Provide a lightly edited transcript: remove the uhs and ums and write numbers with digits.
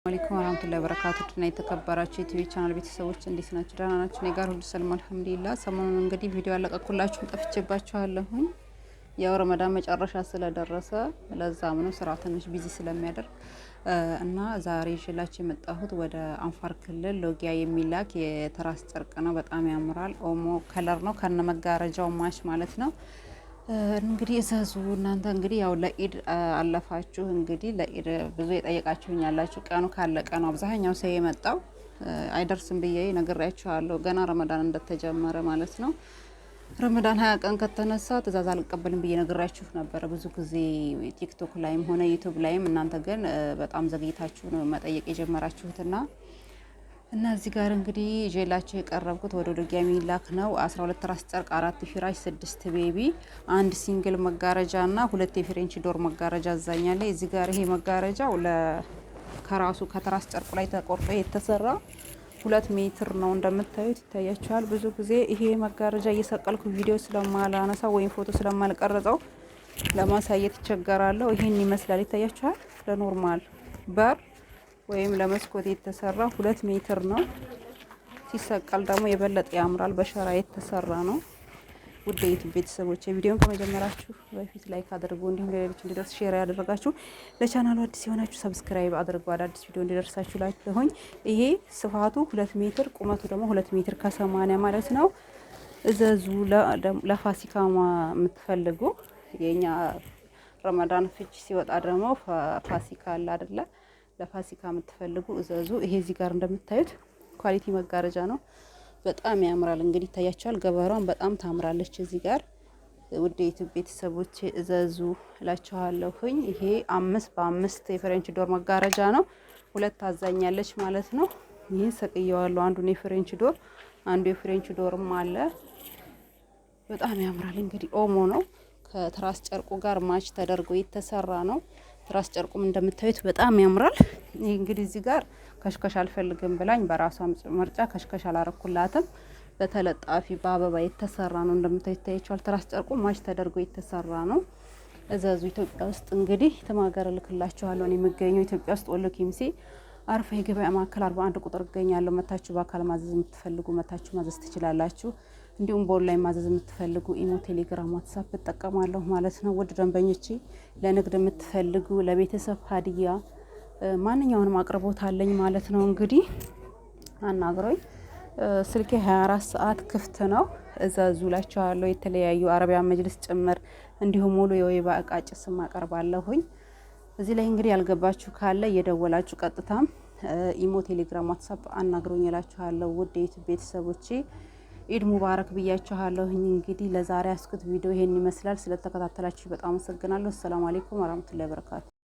አለይኩም ወራህመቱላሂ ወበረካቱሁ እና የተከበራችሁ የቲቪ ቻናል ቤተሰቦች እንዴት ናችሁ? ደህና ናችሁ? እኔ ጋር ሁሉ ሰላም አልሐምዱሊላህ። ሰሞኑን እንግዲህ ቪዲዮ አለቀኩላችሁ ጠፍቼባችኋለሁኝ። ያው ረመዳን መጨረሻ ስለደረሰ ለዛም ነው ስራ ትንሽ ቢዚ ስለሚያደርግ እና ዛሬ ይዤላችሁ የመጣሁት ወደ አንፋር ክልል ሎጊያ የሚላክ የትራስ ጨርቅ ነው። በጣም ያምራል። ኦሞ ከለር ነው ከነ መጋረጃው ማች ማለት ነው። እንግዲህ እዘዙ እናንተ እንግዲህ ያው ለኢድ አለፋችሁ እንግዲህ ለኢድ ብዙ የጠየቃችሁኝ ያላችሁ ቀኑ ካለቀ ነው አብዛኛው ሰው የመጣው አይደርስም ብዬ ነግሬያችኋለሁ። ገና ረመዳን እንደተጀመረ ማለት ነው። ረመዳን 20 ቀን ከተነሳ ትእዛዝ አልቀበልም ብዬ ነግሬያችሁ ነበር ብዙ ጊዜ ቲክቶክ ላይም ሆነ ዩቲዩብ ላይም። እናንተ ግን በጣም ዘግይታችሁ ነው መጠየቅ የጀመራችሁትና እና እዚህ ጋር እንግዲህ ጄላቸው የቀረብኩት ወደ ሎጊያ የሚላክ ነው። 12 ራስ ጨርቅ፣ 4 ፍራሽ፣ 6 ቤቢ፣ አንድ ሲንግል መጋረጃ እና 2 የፍሬንች ዶር መጋረጃ አዛኛለ። እዚህ ጋር ይሄ መጋረጃው ከራሱ ከትራስ ጨርቁ ላይ ተቆርጦ የተሰራ 2 ሜትር ነው እንደምታዩት ይታያችኋል። ብዙ ጊዜ ይሄ መጋረጃ እየሰቀልኩ ቪዲዮ ስለማላነሳ ወይም ፎቶ ስለማልቀርጸው ለማሳየት ይቸገራለሁ። ይሄን ይመስላል ይታያችኋል። ለኖርማል በር ወይም ለመስኮት የተሰራ 2 ሜትር ነው። ሲሰቀል ደግሞ የበለጠ ያምራል። በሸራ የተሰራ ነው። ውድ የዩቲዩብ ቤተሰቦች ቪዲዮን ከመጀመራችሁ በፊት ላይክ አድርጉ፣ እንዲሁም ለሌሎች እንዲደርስ ሼር ያደረጋችሁ፣ ለቻናሉ አዲስ የሆናችሁ ሰብስክራይብ አድርጉ፣ አዳዲስ ቪዲዮ እንዲደርሳችሁ ላችሁኝ። ይሄ ስፋቱ 2 ሜትር ቁመቱ ደግሞ 2 ሜትር ከ80 ማለት ነው። እዘዙ። ለፋሲካ የምትፈልጉ የኛ ረመዳን ፍቺ ሲወጣ ደግሞ ፋሲካ አለ አይደለ? ለፋሲካ የምትፈልጉ እዘዙ። ይሄ እዚህ ጋር እንደምታዩት ኳሊቲ መጋረጃ ነው። በጣም ያምራል። እንግዲህ ይታያችኋል። ገበሯን በጣም ታምራለች። እዚህ ጋር ውድ የዩቲዩብ ቤተሰቦች እዘዙ እላችኋለሁኝ። ይሄ 5 በ5 የፍሬንች ዶር መጋረጃ ነው። 2 አዛኛለች ማለት ነው። ይሄ ሰቅየዋለሁ። አንዱን የፍሬንች ዶር አንዱ የፍሬንች ዶርም አለ። በጣም ያምራል። እንግዲህ ኦሞ ነው። ከትራስ ጨርቁ ጋር ማች ተደርጎ የተሰራ ነው። ትራስ ጨርቁም እንደምታዩት በጣም ያምራል። ይሄ እንግዲህ እዚህ ጋር ከሽከሽ አልፈልግም ብላኝ በራሷ ምርጫ ከሽከሽ አላረኩላትም። በተለጣፊ በአበባ የተሰራ ነው። እንደምታዩት ታያችኋል። ትራስ ጨርቁ ማች ተደርጎ የተሰራ ነው። እዘዙ። ኢትዮጵያ ውስጥ እንግዲህ ተማገረ ልክላችኋለሁ። እኔ የምገኘው ኢትዮጵያ ውስጥ ወሎ ኬሚሴ አርፋ የገበያ ማዕከል 41 ቁጥር እገኛለሁ። መታችሁ በአካል ማዘዝ የምትፈልጉ መታችሁ ማዘዝ ትችላላችሁ። እንዲሁም በኦንላይን ማዘዝ የምትፈልጉ ኢሞ፣ ቴሌግራም፣ ዋትስአፕ እጠቀማለሁ ማለት ነው። ውድ ደንበኞቼ ለንግድ የምትፈልጉ ለቤተሰብ ሀዲያ ማንኛውንም አቅርቦት አለኝ ማለት ነው። እንግዲህ አናግሮኝ። ስልኬ 24 ሰዓት ክፍት ነው። እዘዙ እላችኋለሁ። የተለያዩ አረቢያን መጅልስ ጭምር እንዲሁም ሙሉ የወይባ እቃ ጭስም አቀርባለሁኝ። እዚህ ላይ እንግዲህ ያልገባችሁ ካለ እየደወላችሁ ቀጥታም ኢሞ፣ ቴሌግራም፣ ዋትስአፕ አናግሮኝ እላችኋለሁ። ውድ የዩቲዩብ ቤተሰቦቼ ኢድ ሙባረክ ብያችኋለሁኝ። እንግዲህ ለዛሬ ያስኩት ቪዲዮ ይሄን ይመስላል። ስለተከታተላችሁ በጣም አመሰግናለሁ። ሰላም አለይኩም ወራህመቱላሂ ወበረካቱ።